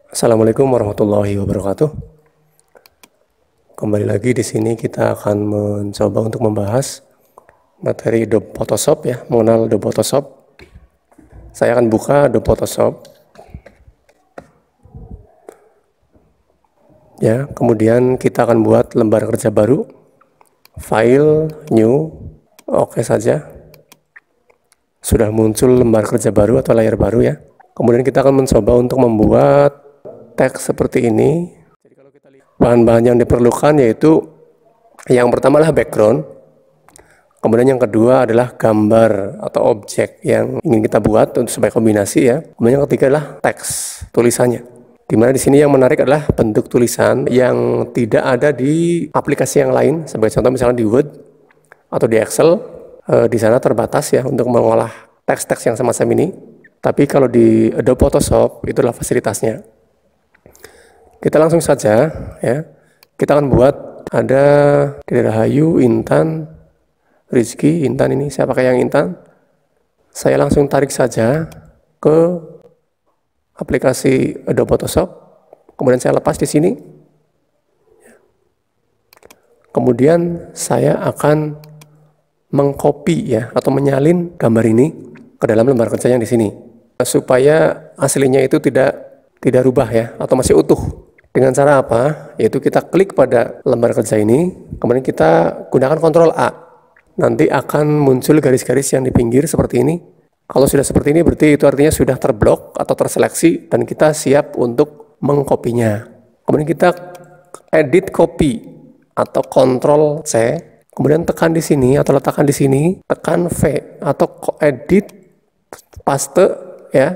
Assalamualaikum warahmatullahi wabarakatuh. Kembali lagi di sini kita akan mencoba untuk membahas materi Adobe Photoshop ya, mengenal Adobe Photoshop. Saya akan buka Adobe Photoshop. Ya, kemudian kita akan buat lembar kerja baru. File, new, oke saja. Sudah muncul lembar kerja baru atau layar baru ya. Kemudian kita akan mencoba untuk membuat teks seperti ini. Bahan-bahan yang diperlukan yaitu yang pertama adalah background. Kemudian yang kedua adalah gambar atau objek yang ingin kita buat untuk sebagai kombinasi ya. Kemudian yang ketiga adalah teks tulisannya. Dimana di sini yang menarik adalah bentuk tulisan yang tidak ada di aplikasi yang lain. Sebagai contoh misalnya di Word atau di Excel, di sana terbatas ya untuk mengolah teks-teks yang semacam ini. Tapi kalau di Adobe Photoshop itu adalah fasilitasnya. Kita langsung saja ya. Kita akan buat ada Rahayu, Intan, Rizky, Intan ini. Saya pakai yang Intan. Saya langsung tarik saja ke aplikasi Adobe Photoshop. Kemudian saya lepas di sini. Kemudian saya akan mengcopy ya atau menyalin gambar ini ke dalam lembar kerja yang di sini supaya aslinya itu tidak rubah ya atau masih utuh. Dengan cara apa? Yaitu kita klik pada lembar kerja ini, kemudian kita gunakan Ctrl A. Nanti akan muncul garis-garis yang di pinggir seperti ini. Kalau sudah seperti ini berarti itu artinya sudah terblok atau terseleksi dan kita siap untuk mengkopinya. Kemudian kita edit copy atau Ctrl C. Kemudian tekan di sini atau letakkan di sini, tekan V atau edit paste ya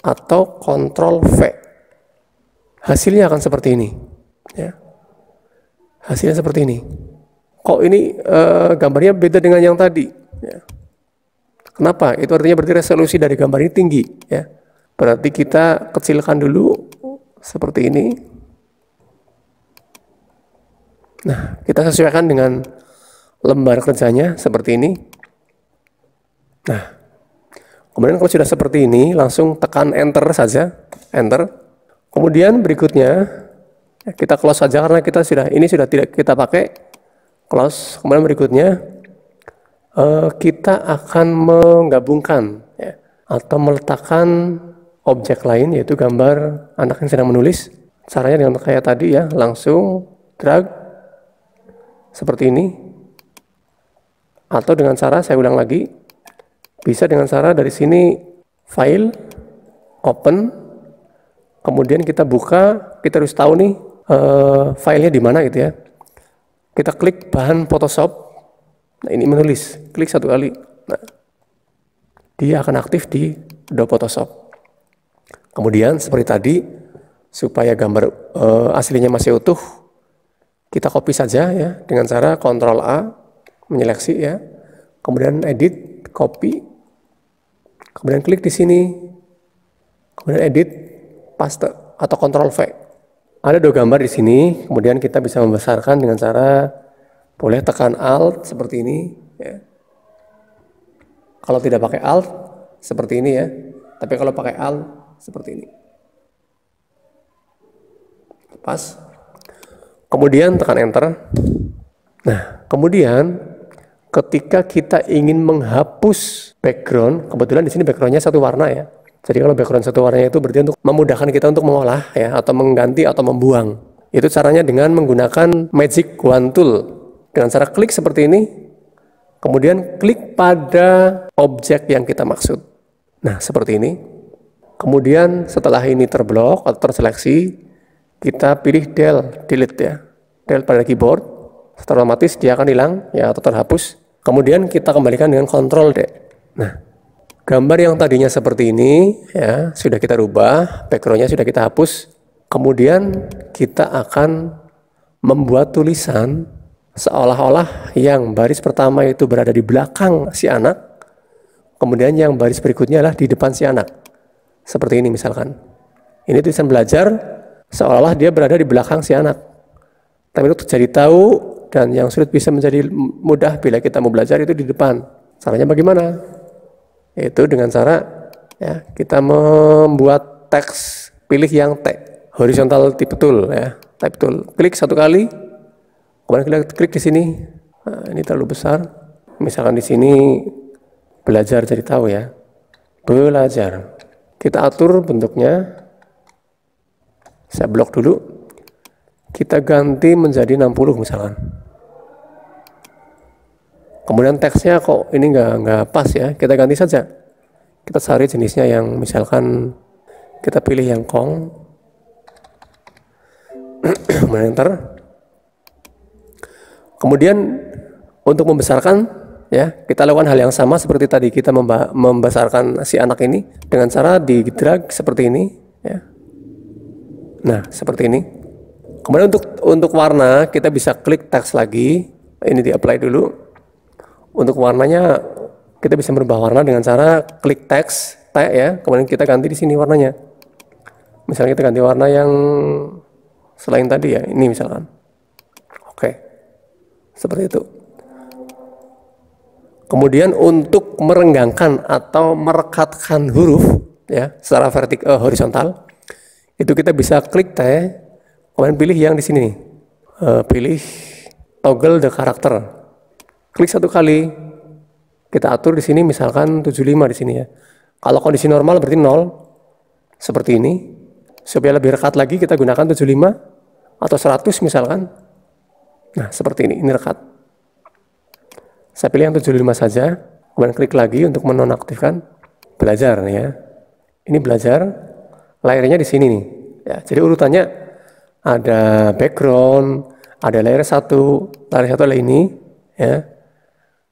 atau Ctrl V. Hasilnya akan seperti ini ya. Hasilnya seperti ini. Kok ini gambarnya beda dengan yang tadi ya. Kenapa? Itu artinya berarti resolusi dari gambar ini tinggi ya. Berarti kita kecilkan dulu seperti ini. Nah, kita sesuaikan dengan lembar kerjanya seperti ini. Nah, kemudian kalau sudah seperti ini, langsung tekan enter saja, enter. Kemudian berikutnya kita close saja karena ini sudah tidak kita pakai. Close. Kemudian berikutnya kita akan menggabungkan ya, atau meletakkan objek lain yaitu gambar anak yang sedang menulis. Caranya dengan kayak tadi ya, langsung drag seperti ini. Atau dengan cara, saya ulang lagi, bisa dengan cara dari sini file, open, kemudian kita buka, kita harus tahu nih filenya di mana gitu ya. Kita klik bahan Photoshop, nah ini menulis, klik satu kali, nah dia akan aktif di Adobe Photoshop. Kemudian seperti tadi, supaya gambar aslinya masih utuh, kita copy saja ya dengan cara Ctrl A. Menyeleksi ya, kemudian edit, copy, kemudian klik di sini, kemudian edit, paste atau Ctrl V. Ada dua gambar di sini, kemudian kita bisa membesarkan dengan cara boleh tekan Alt seperti ini. Ya. Kalau tidak pakai Alt seperti ini ya, tapi kalau pakai Alt seperti ini. Pas. Kemudian tekan Enter. Nah, kemudian ketika kita ingin menghapus background, kebetulan di sini backgroundnya satu warna ya. Jadi kalau background satu warnanya itu berarti untuk memudahkan kita untuk mengolah ya, atau mengganti atau membuang. Itu caranya dengan menggunakan Magic Wand Tool. Dengan cara klik seperti ini, kemudian klik pada objek yang kita maksud. Nah, seperti ini. Kemudian setelah ini terblok atau terseleksi, kita pilih delete ya. Delete pada keyboard, secara otomatis dia akan hilang ya atau terhapus. Kemudian kita kembalikan dengan Ctrl D. Nah, gambar yang tadinya seperti ini ya sudah kita rubah, backgroundnya sudah kita hapus. Kemudian kita akan membuat tulisan seolah-olah yang baris pertama itu berada di belakang si anak, kemudian yang baris berikutnya adalah di depan si anak. Seperti ini misalkan. Ini tulisan belajar seolah-olah dia berada di belakang si anak. Tapi untuk jadi tahu dan yang sulit bisa menjadi mudah bila kita mau belajar itu di depan. Caranya bagaimana? Yaitu dengan cara ya kita membuat teks, pilih yang horizontal type tool ya, type tool. Klik satu kali, kemudian kita klik di sini. Nah, ini terlalu besar. Misalkan di sini belajar jadi tahu ya. Belajar. Kita atur bentuknya. Saya blok dulu. Kita ganti menjadi 60 misalkan. Kemudian teksnya kok ini nggak pas ya, kita ganti saja. Kita cari jenisnya yang misalkan kita pilih yang Kong. Kemudian enter. Kemudian untuk membesarkan ya, kita lakukan hal yang sama seperti tadi, kita membesarkan si anak ini dengan cara di drag seperti ini ya. Nah, seperti ini. Kemudian untuk warna kita bisa klik teks lagi. Ini di-apply dulu. Untuk warnanya kita bisa merubah warna dengan cara klik teks ya, kemudian kita ganti di sini warnanya. Misalnya kita ganti warna yang selain tadi ya, ini misalkan. Oke. Seperti itu. Kemudian untuk merenggangkan atau merekatkan huruf ya secara horizontal, itu kita bisa klik kemudian pilih yang di sini nih. Pilih toggle the character. Klik satu kali. Kita atur di sini misalkan 75 di sini ya. Kalau kondisi normal berarti 0. Seperti ini. Supaya lebih rekat lagi kita gunakan 75 atau 100 misalkan. Nah, seperti ini. Ini rekat. Saya pilih yang 75 saja. Kemudian klik lagi untuk menonaktifkan belajar nih ya. Ini belajar. Layernya di sini nih. Ya, jadi urutannya ada background, ada layer 1, layer 1 adalah ini ya.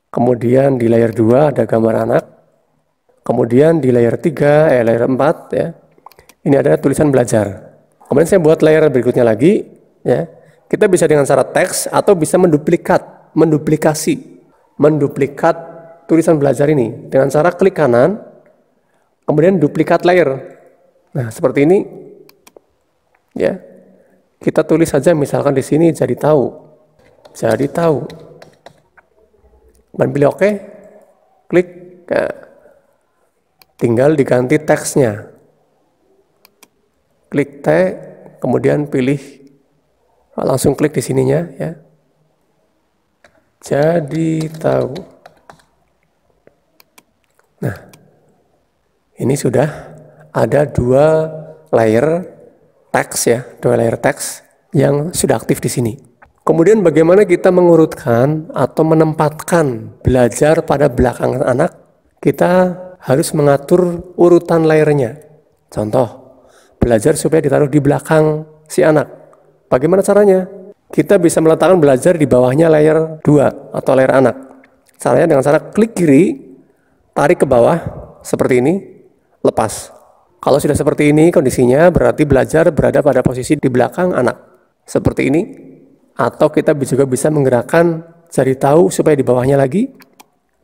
Kemudian di layer 2 ada gambar anak. Kemudian di layer 3, layer 4 ya. Ini ada tulisan belajar. Kemudian saya buat layer berikutnya lagi ya. Kita bisa dengan cara teks atau bisa menduplikat tulisan belajar ini dengan cara klik kanan, kemudian duplikat layer. Nah, seperti ini ya. Kita tulis saja misalkan di sini jadi tahu. Jadi tahu. Dan pilih oke. Klik. Nah, tinggal diganti teksnya. Klik T, kemudian pilih, langsung klik di sininya ya. Jadi tahu. Nah, ini sudah ada 2 layer teks ya, 2 layer teks yang sudah aktif di sini. Kemudian bagaimana kita mengurutkan atau menempatkan belajar pada belakang anak? Kita harus mengatur urutan layernya. Contoh, belajar supaya ditaruh di belakang si anak. Bagaimana caranya? Kita bisa meletakkan belajar di bawahnya layer 2 atau layer anak. Caranya dengan cara klik kiri, tarik ke bawah seperti ini, lepas. Kalau sudah seperti ini kondisinya berarti belajar berada pada posisi di belakang anak. Seperti ini. Atau kita juga bisa menggerakkan jari tahu supaya di bawahnya lagi.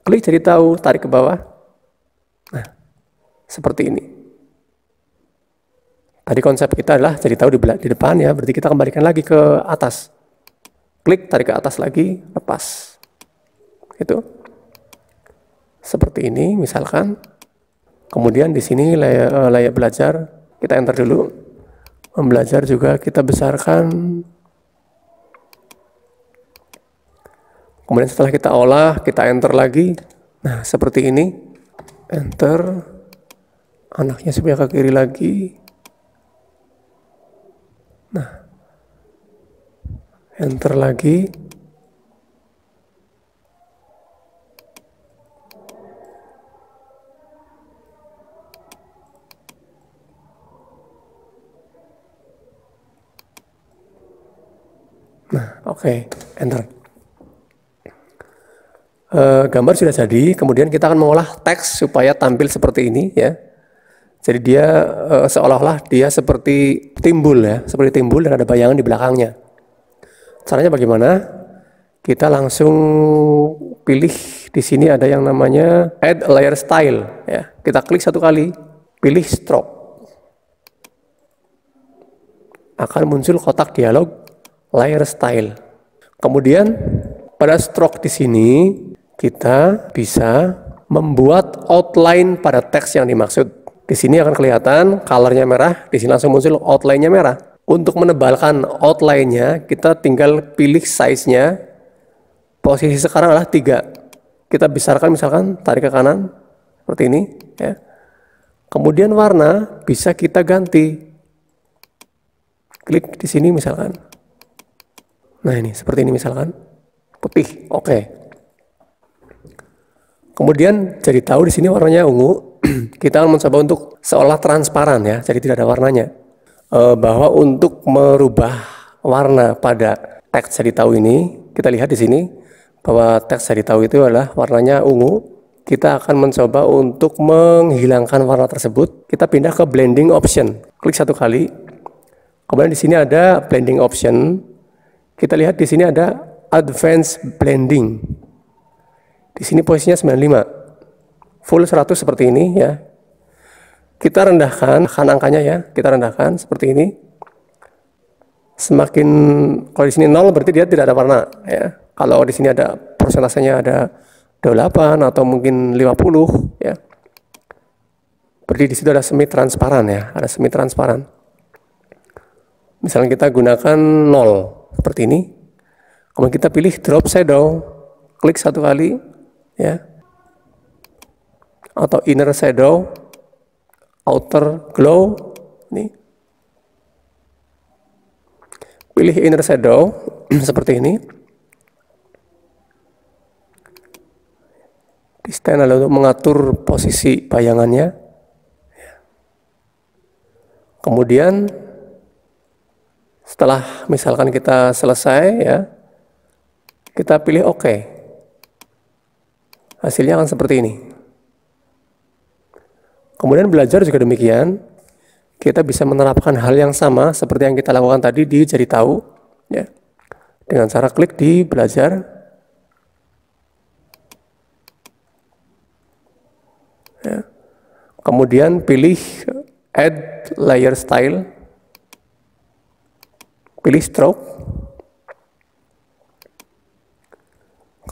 Klik jari tahu, tarik ke bawah. Nah, seperti ini. Tadi konsep kita adalah jari tahu di depan ya, berarti kita kembalikan lagi ke atas. Klik, tarik ke atas lagi, lepas. Itu. Seperti ini misalkan. Kemudian di sini layak belajar, kita enter dulu. Membelajar juga kita besarkan. Kemudian setelah kita olah, kita enter lagi. Nah, seperti ini. Enter. Anaknya supaya ke kiri lagi. Nah. Enter lagi. Nah, oke. Enter. Gambar sudah jadi, kemudian kita akan mengolah teks supaya tampil seperti ini ya. Jadi dia seolah-olah dia seperti timbul ya, seperti timbul dan ada bayangan di belakangnya. Caranya bagaimana? Kita langsung pilih di sini ada yang namanya add layer style ya. Kita klik satu kali, pilih stroke. Akan muncul kotak dialog layer style. Kemudian pada stroke di sini kita bisa membuat outline pada teks yang dimaksud. Di sini akan kelihatan colornya merah, di sini langsung muncul outline-nya merah. Untuk menebalkan outline-nya, kita tinggal pilih size-nya. Posisi sekarang adalah 3. Kita besarkan, misalkan tarik ke kanan seperti ini, ya. Kemudian warna bisa kita ganti. Klik di sini misalkan. Nah, ini seperti ini misalkan. Putih. Oke. Kemudian jadi tahu di sini warnanya ungu. Kita akan mencoba untuk seolah transparan, ya, jadi tidak ada warnanya. Bahwa untuk merubah warna pada teks jadi tahu ini, kita lihat di sini bahwa teks jadi tahu itu adalah warnanya ungu. Kita akan mencoba untuk menghilangkan warna tersebut. Kita pindah ke blending option. Klik 1 kali. Kemudian di sini ada blending option. Kita lihat di sini ada advanced blending. Di sini posisinya 95. Full 100 seperti ini, ya. Kita rendahkan angkanya, ya. Kita rendahkan seperti ini. Semakin, kalau di sini 0 berarti dia tidak ada warna, ya. Kalau di sini ada persentasenya ada 28 atau mungkin 50, ya. Berarti di situ ada semi transparan, ya. Ada semi transparan. Misalnya kita gunakan 0 seperti ini. Kemudian kita pilih drop shadow. Klik 1 kali, ya. Atau inner shadow, outer glow, ini. Pilih inner shadow seperti ini. Di stand adalah untuk mengatur posisi bayangannya. Kemudian setelah misalkan kita selesai, ya, kita pilih OK. Hasilnya akan seperti ini. Kemudian belajar juga demikian. Kita bisa menerapkan hal yang sama seperti yang kita lakukan tadi di jadi tahu, ya, dengan cara klik di belajar. Ya. Kemudian pilih add layer style, pilih stroke,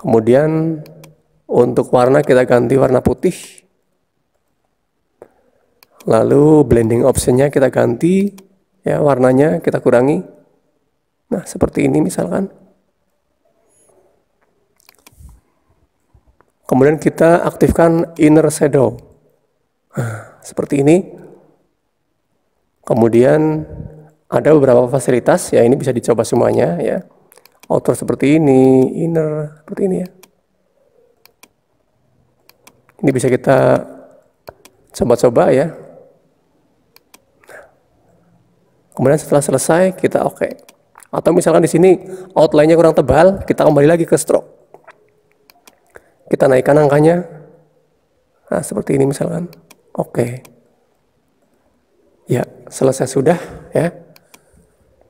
kemudian untuk warna kita ganti warna putih, lalu blending optionnya kita ganti, ya, warnanya kita kurangi. Nah, seperti ini misalkan. Kemudian kita aktifkan inner shadow. Nah, seperti ini. Kemudian ada beberapa fasilitas, ya, ini bisa dicoba semuanya, ya. Outer seperti ini, inner seperti ini, ya. Ini bisa kita coba-coba, ya. Kemudian setelah selesai kita OK. Atau misalkan di sini outline-nya kurang tebal, kita kembali lagi ke stroke. Kita naikkan angkanya. Nah, seperti ini misalkan. Oke. Ya, selesai sudah, ya.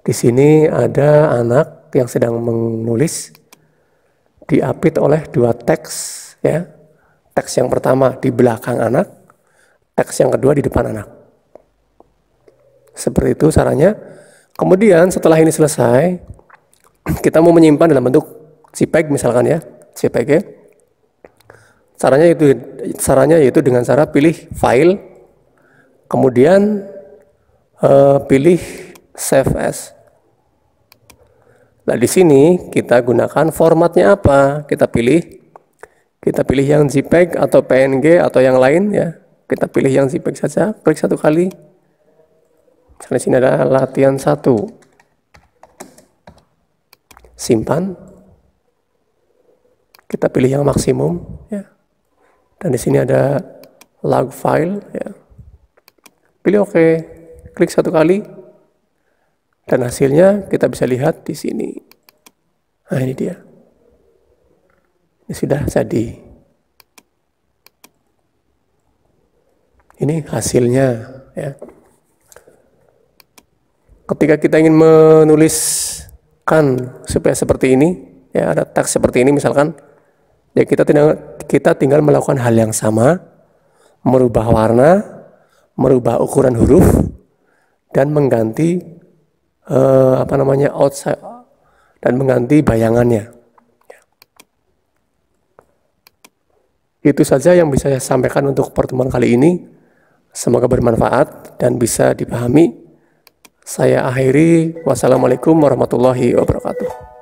Di sini ada anak yang sedang menulis, diapit oleh 2 teks, ya. Teks yang pertama di belakang anak, teks yang kedua di depan anak. Seperti itu caranya. Kemudian setelah ini selesai, kita mau menyimpan dalam bentuk JPEG misalkan, ya, JPG. Caranya yaitu dengan cara pilih file, kemudian pilih save as. Nah, di sini kita gunakan formatnya apa? Kita pilih yang JPEG atau PNG atau yang lain, ya. Kita pilih yang JPEG saja. Klik 1 kali. Misalnya sini ada latihan 1. Simpan. Kita pilih yang maksimum, ya. Dan di sini ada log file, ya. Pilih OK. Klik 1 kali. Dan hasilnya kita bisa lihat di sini. Nah, ini dia. Ini sudah jadi. Ini hasilnya, ya. Ketika kita ingin menuliskan supaya seperti ini, ya, ada teks seperti ini misalkan, ya, kita tinggal melakukan hal yang sama, merubah warna, merubah ukuran huruf, dan mengganti outside, dan mengganti bayangannya. Itu saja yang bisa saya sampaikan untuk pertemuan kali ini. Semoga bermanfaat dan bisa dipahami. Saya akhiri. Wassalamualaikum warahmatullahi wabarakatuh.